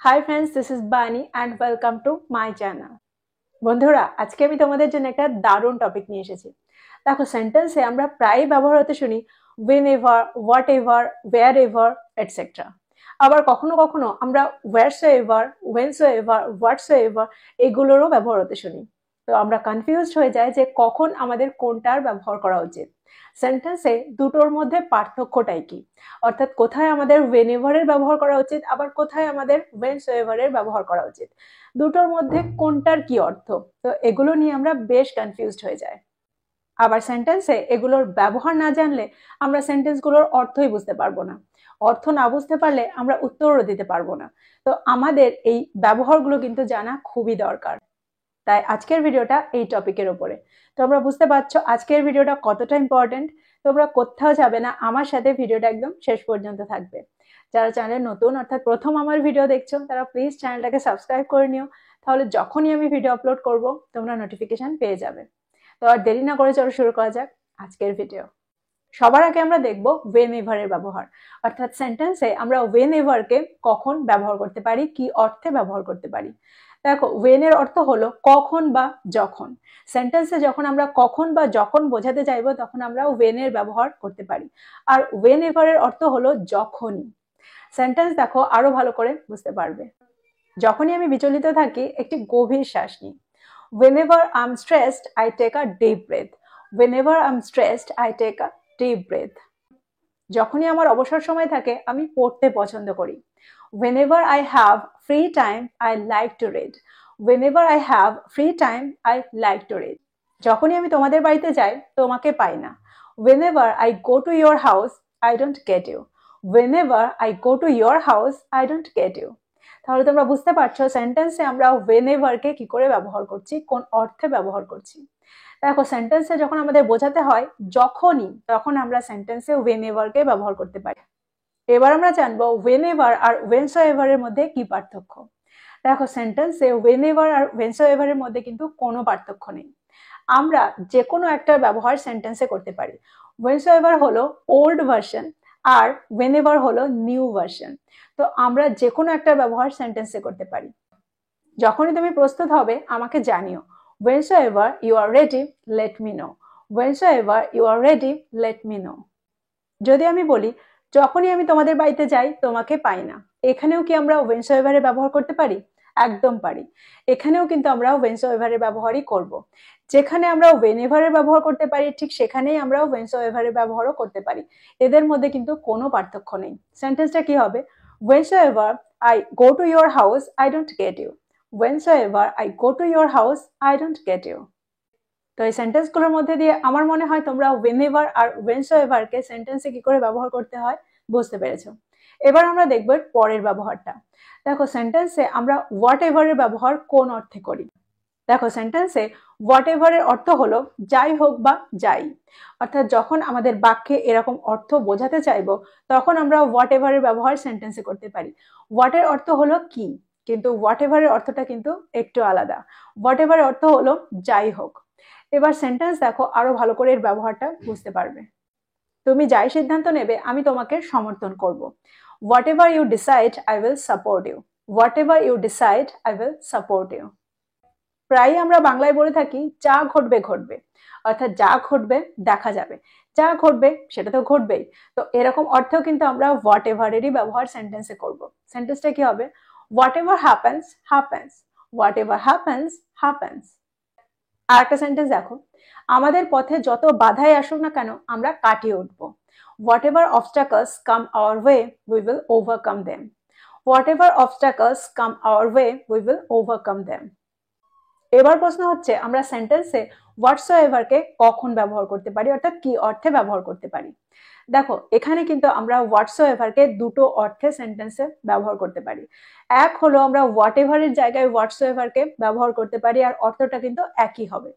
Hi friends, this is Bani and welcome to my channel. বন্ধুরা, আজকে আমি তোমাদের জন্য একটা দারুণ টপিক নিয়ে এসেছি। দেখো, সেন্টেন্সে আমরা প্রায় ব্যবহার হতে শুনি whenever, whatever, wherever, etc. আবার কখনো কখনো আমরা wheresoever, whensoever, whatsoever এগুলোরও ব্যবহার হতে শুনি। তো আমরা কনফিউজড হয়ে যাই যে কখন আমাদের কোনটার ব্যবহার করা উচিত। সেন্টেন্সে দুটোর মধ্যে পার্থক্যটাই কি, অর্থাৎ কোথায় আমাদের whenever এর ব্যবহার করা উচিত, আবার কোথায় আমাদের whensoever এর ব্যবহার করা উচিত, দুটোর মধ্যে কোনটার কি অর্থ। তো এগুলো নিয়ে আমরা বেশ কনফিউজড হয়ে যাই। আবার সেন্টেন্সে এগুলোর ব্যবহার না জানলে আমরা সেন্টেন্সগুলোর অর্থই বুঝতে পারবো না। অর্থ না বুঝতে পারলে আমরা উত্তরও দিতে পারবো না। তো আমাদের এই ব্যবহারগুলো কিন্তু জানা খুবই দরকার। তাই আজকের ভিডিওটা এই টপিকের উপরে। তোমরা বুঝতে পারছো আজকের ভিডিওটা কতটা ইম্পর্টেন্ট। তোমরা কোথাও যাবে না, আমার সাথে ভিডিওটা একদম শেষ পর্যন্ত থাকবে। যারা চ্যানেলে নতুন অর্থাৎ প্রথম আমার ভিডিও দেখছো তারা প্লিজ চ্যানেলটাকে সাবস্ক্রাইব করে নিও, তাহলে যখনই আমি ভিডিও আপলোড করব তোমরা নোটিফিকেশন পেয়ে যাবে। তো আর দেরি না করে চলো শুরু করা যাক আজকের ভিডিও। সবার আগে আমরা দেখবো whenever এর ব্যবহার, অর্থাৎ সেন্টেন্সে আমরা whenever কে কখন ব্যবহার করতে পারি, কি অর্থে ব্যবহার করতে পারি। দেখো, when এর অর্থ হলো কখন বা যখন। সেন্টেন্সে যখন আমরা কখন বা যখন বোঝাতে চাইবো তখন আমরা when এর ব্যবহার করতে পারি। আর whenever এর অর্থ হলো যখনই। সেন্টেন্স দেখো আরো ভালো করে বুঝতে পারবে। যখনই আমি বিচলিত থাকি একটি গভীর শ্বাস নিই। Whenever I'm stressed, I take a deep breath. Whenever I'm stressed, I take a deep breath. যখনই আমার অবসর সময় থাকে আমি পড়তে পছন্দ করি। Whenever I have free time, I like to read. Whenever I have free time, I like to read. যখনই আমি তোমাদের বাড়িতে যাই তোমাকে পাই না। Whenever I go to your house, I don't get you. Whenever I go to your house, I don't get you. তাহলে তোমরা বুঝতে পারছো সেন্টেন্সে আমরা whenever কে কি করে ব্যবহার করছি, কোন অর্থে ব্যবহার করছি। দেখো, সেন্টেন্সে যখন আমাদের বোঝাতে হয় যখনই, তখন আমরা সেন্টেন্সে whenever কে ব্যবহার করতে পারি। এবার আমরা জানবো whenever আর whensoever এর মধ্যে কি পার্থক্য। দেখো, সেন্টেন্সে whenever আর whensoever এর মধ্যে কিন্তু কোনো পার্থক্য নেই। আমরা যে কোনো একটা ব্যবহার সেন্টেন্সে করতে পারি। whensoever হলো ওল্ড ভার্সন আর whenever হলো নিউ ভার্সন। তো আমরা যে কোনো একটা ব্যবহার সেন্টেন্সে করতে পারি। যখনই তুমি প্রস্তুত হবে আমাকে জানিও। Whensoever you are ready, let me know. Whensoever you are ready, let me know. যদি আমি বলি যখনই আমি তোমাদের বাড়িতে যাই তোমাকে পাই না, এখানেও কি আমরা whensoever এর ব্যবহার করতে পারি? একদম পারি। এখানেও কিন্তু আমরা whensoever এর ব্যবহারই করব। যেখানে আমরা whenever এর ব্যবহার করতে পারি ঠিক সেখানেই আমরা whensoever এর ব্যবহারও করতে পারি। এদের মধ্যে কিন্তু কোনো পার্থক্য নেই। সেন্টেন্সটা কি হবে? Whensoever I go to your house, I don't get you. Whensoever I go to your house, I don't get you. তো এই সেন্টেন্সগুলোর মধ্যে দিয়ে আমার মনে হয় তোমরা whenever আর whensoever কে সেন্টেন্সে কি করে ব্যবহার করতে হয় বুঝতে পেরেছো। এবার আমরা দেখব পরের ব্যবহারটা। দেখো, সেন্টেন্সে আমরা whatever এর ব্যবহার কোন অর্থে করি। দেখো, সেন্টেন্সে whatever এর অর্থ হলো যাই হোক বা যাই। অর্থাৎ যখন আমাদের বাক্যে এরকম অর্থ বোঝাতে চাইবো তখন আমরা whatever এর ব্যবহার সেন্টেন্সে করতে পারি। what এর অর্থ হলো কি, কিন্তু whatever এর অর্থটা কিন্তু একটু আলাদা। whatever এর অর্থ হলো যাই হোক। এবার সেন্টেন্স দেখো আরো ভালো করে এর ব্যবহারটা বুঝতে পারবে। তুমি যাই সিদ্ধান্ত নেবে আমি তোমাকে সমর্থন করব। Whatever you decide, I will support you. Whatever you decide, I will support you. প্রায় আমরা বাংলায় বলে থাকি যা ঘটবে ঘটবে, অর্থাৎ যা ঘটবে দেখা যাবে। যা ঘটবে সেটা তো ঘটবেই। তো এরকম অর্থেও কিন্তু আমরা whatever এরই ব্যবহার সেন্টেন্সে করব। সেন্টেন্সটা কি হবে? Whatever happens, happens. Whatever happens, happens. আর একটা সেন্টেন্স দেখো, আমাদের পথে যত বাধাই আসুক না কেন আমরা কাটিয়ে উঠবো। Whatever obstacles come our way, we will overcome them. Whatever obstacles come our way, we will overcome them. এবার প্রশ্ন হচ্ছে আমরা সেন্টেন্সে whatsoever কে কখন ব্যবহার করতে পারি, অর্থাৎ কি অর্থে ব্যবহার করতে পারি। দেখো, এখানে কিন্তু আমরা whatsoever কে দুটো অর্থে সেন্টেন্সে ব্যবহার করতে পারি। এক হলো আমরা whatever এর জায়গায় whatsoever কে ব্যবহার করতে পারি আর অর্থটা কিন্তু একই হবে।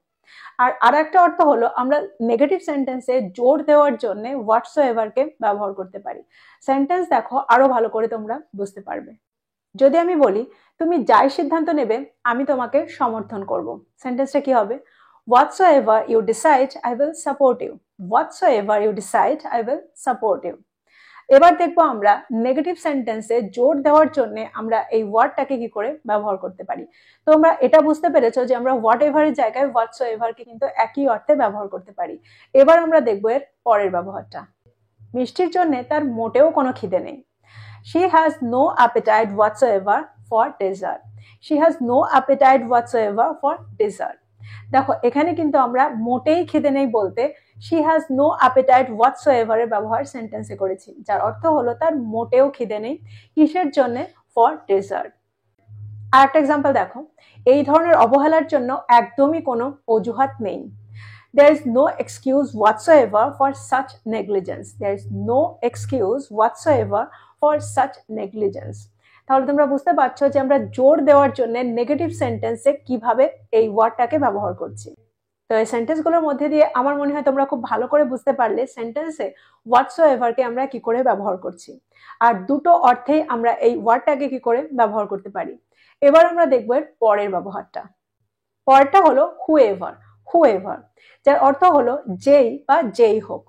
আর আরেকটা অর্থ হলো আমরা নেগেটিভ সেন্টেন্সে জোর দেওয়ার জন্য whatsoever কে ব্যবহার করতে পারি। সেন্টেন্স দেখো আরো ভালো করে তোমরা বুঝতে পারবে। যদি আমি বলি তুমি যাই সিদ্ধান্ত নেবে আমি তোমাকে সমর্থন করব, সেন্টেন্সটা কি হবে? Whatsoever you decide, I will support you. Whatsoever you decide, I will support you. এবার দেখবো আমরা নেগেটিভ সেন্টেন্সে জোর দেওয়ার জন্য আমরা এই ওয়ার্ডটাকে কি করে ব্যবহার করতে পারি। তোমরা এটা বুঝতে পেরেছো যে আমরা হোয়াট এভারের জায়গায় হোয়াটসোএভারকে কিন্তু একই অর্থে ব্যবহার করতে পারি। এবার আমরা দেখবো এর পরের ব্যবহারটা। মিষ্টির জন্য তার মোটেও কোনো খিদে নেই। She has no appetite whatsoever for dessert. She has no appetite whatsoever for dessert. দেখো এখানে কিন্তু আমরা মোটেই খিদে নেই বলতে she has no appetite whatsoever এর ব্যবহার সেন্টেন্সে করেছি, যার অর্থ হলো তার মোটেও খিদে নেই। কিসের জন্য? for dessert। আরেকটা এক্সাম্পল দেখো, এই ধরনের অবহেলার জন্য একদমই কোনো অজুহাত নেই। There is no excuse whatsoever for such negligence. There is no excuse whatsoever for such negligence. তাহলে তোমরা বুঝতে পারছো যে আমরা জোর দেওয়ার জন্য নেগেটিভ সেন্টেন্সে কিভাবে এই ওয়ার্ডটাকে ব্যবহার করছি। তো এই সেন্টেন্সগুলোর মধ্যে দিয়ে আমার মনে হয় তোমরা খুব ভালো করে বুঝতে পারলে সেন্টেন্সে হোয়াটসোএভারকে আমরা কি করে ব্যবহার করছি, আর দুটো অর্থেই আমরা এই ওয়ার্ডটাকে কি করে ব্যবহার করতে পারি। এবার আমরা দেখবো এর পরের ব্যবহারটা। পরেরটা হলো হুএভার। হুএভার যার অর্থ হলো যেই বা যেই হোক।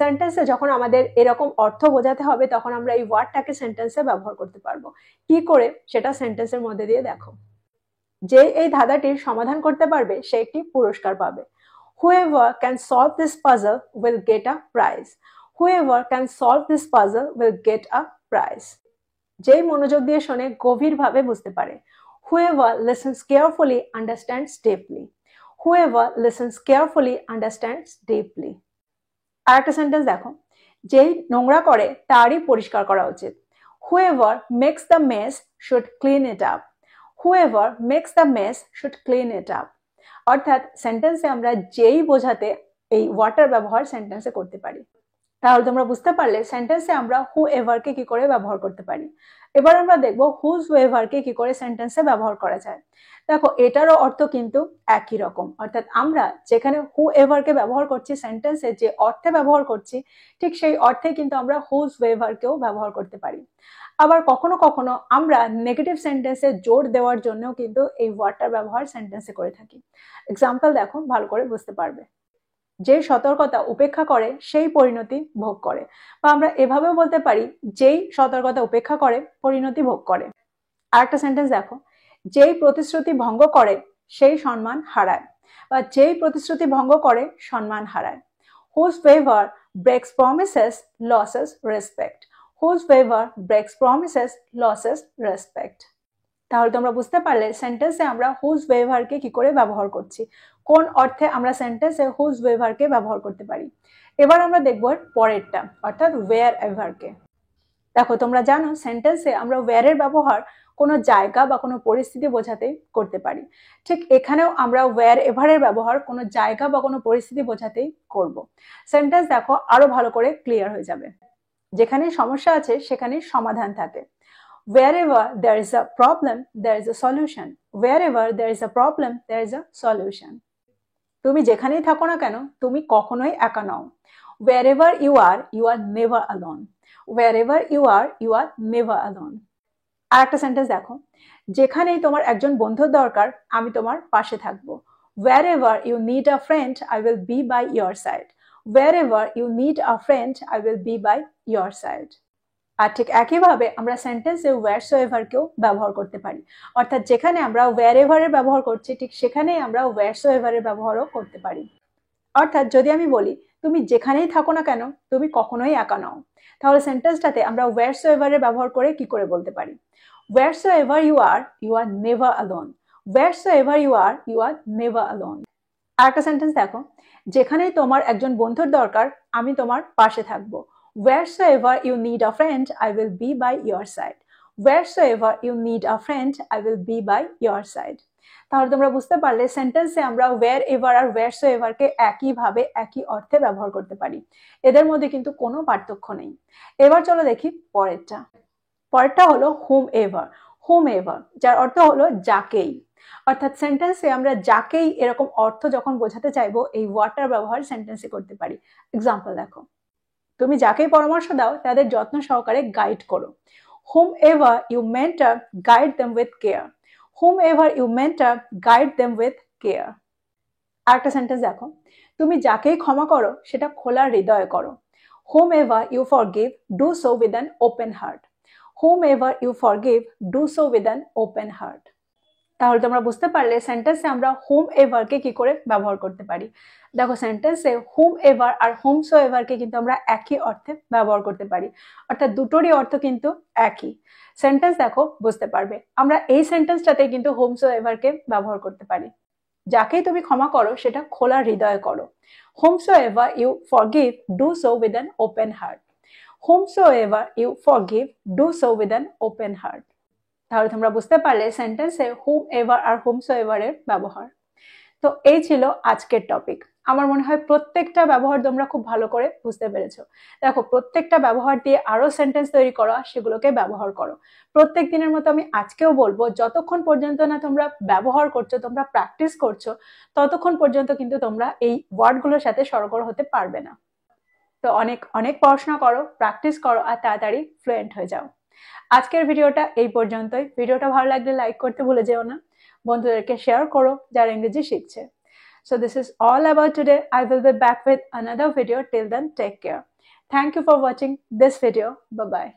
সেন্টেন্সে যখন আমাদের এরকম অর্থ বোঝাতে হবে তখন আমরা এই ওয়ার্ডটাকে সেন্টেন্সে ব্যবহার করতে পারবো। কি করে সেটা সেন্টেন্সের মধ্যে দিয়ে দেখো। যে এই ধাঁধাটির সমাধান করতে পারবে সে একটি পুরস্কার পাবে। Whoever can solve this puzzle will get a prize. Whoever can solve this puzzle will get a prize. যেই মনোযোগ দিয়ে শোনে গভীরভাবে বুঝতে পারে। Whoever listens carefully understands deeply. Whoever listens carefully understands deeply. আরেকটা সেন্টেন্স দেখো, যেই নোংরা করে তারই পরিষ্কার করা উচিত। Whoever makes the mess should clean it up. Whoever makes the mess should clean it up. অর্থাৎ সেন্টেন্সে আমরা যেই বোঝাতে এই ওয়াটার ব্যবহার সেন্টেন্সে করতে পারি। তাহলে তোমরা বুঝতে পারলে সেন্টেন্সে আমরা হুএভারকে কি করে ব্যবহার করতে পারি। এবার আমরা দেখবো হুজএভারকে কি করে সেন্টেন্সে ব্যবহার করা যায়। দেখো এটারও অর্থ কিন্তু একই রকম, অর্থাৎ আমরা যেখানে হুএভারকে ব্যবহার করছি সেন্টেন্সে যে অর্থে ব্যবহার করছি ঠিক সেই অর্থে কিন্তু আমরা হুজএভারকেও ব্যবহার করতে পারি। আবার কখনো কখনো আমরা নেগেটিভ সেন্টেন্সে জোর দেওয়ার জন্যও কিন্তু এই ওয়ার্ডটার ব্যবহার সেন্টেন্সে করে থাকি। এক্সাম্পল দেখো, ভালো করে বুঝতে পারবে। যে সতর্কতা উপেক্ষা করে সেই পরিণতি ভোগ করে, বা আমরা এভাবেও বলতে পারি যেই সতর্কতা উপেক্ষা করে পরিণতি ভোগ করে। আরেকটা সেন্টেন্স দেখো, যেই প্রতিশ্রুতি ভঙ্গ করে সেই সম্মান হারায়, বা যেই প্রতিশ্রুতি ভঙ্গ করে সম্মান হারায়। Whosoever breaks promises loses respect. Whosoever breaks promises loses respect. তাহলে তোমরা বুঝতে পারলে সেন্টেন্সে আমরা হুজএভারকে কি করে ব্যবহার করছি, কোন অর্থে আমরা সেন্টেন্সে হুজএভারকে ব্যবহার করতে পারি। এবার আমরা দেখবো পরেরটা, অর্থাৎ ওয়্যারএভারকে। দেখো তোমরা জানো সেন্টেন্সে আমরা ওয়্যারের ব্যবহার কোনো জায়গা বা কোনো পরিস্থিতি বোঝাতে করতে পারি। ঠিক এখানেও আমরা ওয়্যারএভারের ব্যবহার কোনো জায়গা বা কোনো পরিস্থিতি বোঝাতেই করব। সেন্টেন্স দেখো আরো ভালো করে ক্লিয়ার হয়ে যাবে। যেখানে সমস্যা আছে সেখানে সমাধান থাকে। Wherever there is a problem, there is a solution. Wherever there is a problem, there is a solution. তুমি যেখানেই থাকো না কেন তুমি কখনোই একা নও। Wherever you are never alone. Wherever you are never alone. আরেকটা সেন্টেন্স দেখো, যেখানেই তোমার একজন বন্ধুর দরকার আমি তোমার পাশে থাকবো। Wherever you need a friend, I will be by your side. Wherever you need a friend, I will be by your side. আর ঠিক একইভাবে আমরা সেন্টেন্সে ওয়্যারসোএভারকেও ব্যবহার করতে পারি, অর্থাৎ যেখানে আমরা ওয়্যারএভারের ব্যবহার করছি ঠিক সেখানেই আমরা ওয়্যারসোএভারের ব্যবহারও করতে পারি। অর্থাৎ যদি আমি বলি তুমি যেখানেই থাকো না কেন তুমি কখনোই একা নও, তাহলে সেন্টেন্সটাতে আমরা ওয়্যারসোএভারের ব্যবহার করে কি করে বলতে পারি, Wheresoever you are never alone. Wheresoever you are never alone. আরেকটা সেন্টেন্স দেখো, যেখানেই তোমার একজন বন্ধুর দরকার আমি তোমার পাশে থাকবো। Wheresoever you need a friend, I will be by your side. Wheresoever you need a friend, I will be by your side. তাহলে তোমরা বুঝতে পারলে সেন্টেন্সে আমরা wherever আর wheresoever কে একইভাবে একই অর্থে ব্যবহার করতে পারি, এদের মধ্যে কিন্তু কোনো পার্থক্য নেই। এবার চলো দেখি পরেরটা। পরেরটা হলো whomever. Whomever যার অর্থ হলো যাকেই, অর্থাৎ সেন্টেন্সে আমরা যাকেই এরকম অর্থ যখন বোঝাতে চাইবো এই ওয়ার্ডটার ব্যবহার সেন্টেন্সে করতে পারি। এক্সাম্পল দেখো, তুমি যাকেই পরামর্শ দাও তাদের যত্ন সহকারে গাইড করো। Whomever you mentor, guide them with care. Whomever you mentor, guide them with care. আরেকটা সেন্টেন্স দেখো, তুমি যাকেই ক্ষমা করো সেটা খোলা হৃদয়ে করো। whomever you forgive, do so with an open heart. whomever you forgive, do so with an open heart. তাহলে তোমরা বুঝতে পারলে সেন্টেন্সে আমরা হোম এভারকে কি করে ব্যবহার করতে পারি। দেখো সেন্টেন্সে হোম এভার আর হোমসো এভারকে কিন্তু আমরা একই অর্থে ব্যবহার করতে পারি, অর্থাৎ দুটোরই অর্থ কিন্তু একই। সেন্টেন্স দেখো বুঝতে পারবে, আমরা এই সেন্টেন্সটাতে কিন্তু হোমসো এভারকে ব্যবহার করতে পারি। যাকেই তুমি ক্ষমা করো সেটা খোলা হৃদয়ে করো। whomsoever you forgive, do so with an open heart. whomsoever you forgive, do so with an open heart. তাহলে তোমরা বুঝতে পারলে সেন্টেন্সে হুম এভার আর হোমসোএভার এর ব্যবহার। তো এই ছিল আজকের টপিক। আমার মনে হয় প্রত্যেকটা ব্যবহার তোমরা খুব ভালো করে বুঝতে পেরেছো। দেখো প্রত্যেকটা ব্যবহার দিয়ে আরো সেন্টেন্স তৈরি করা, সেগুলোকে ব্যবহার করো। প্রত্যেক দিনের মতো আমি আজকেও বলবো, যতক্ষণ পর্যন্ত না তোমরা ব্যবহার করছো, তোমরা প্র্যাকটিস করছো, ততক্ষণ পর্যন্ত কিন্তু তোমরা এই ওয়ার্ডগুলোর সাথে সরগর হতে পারবে না। তো অনেক অনেক পড়াশোনা করো, প্র্যাকটিস করো আর তাড়াতাড়ি ফ্লুয়েন্ট হয়ে যাও। আজকের ভিডিওটা এই পর্যন্তই। ভিডিওটা ভালো লাগলে লাইক করতে ভুলে যেও না, বন্ধুদেরকে শেয়ার করো যারা ইংরেজি শিখছে। So this is all about today. I will be back with another video. Till then, take care. Thank you for watching this video. Bye bye.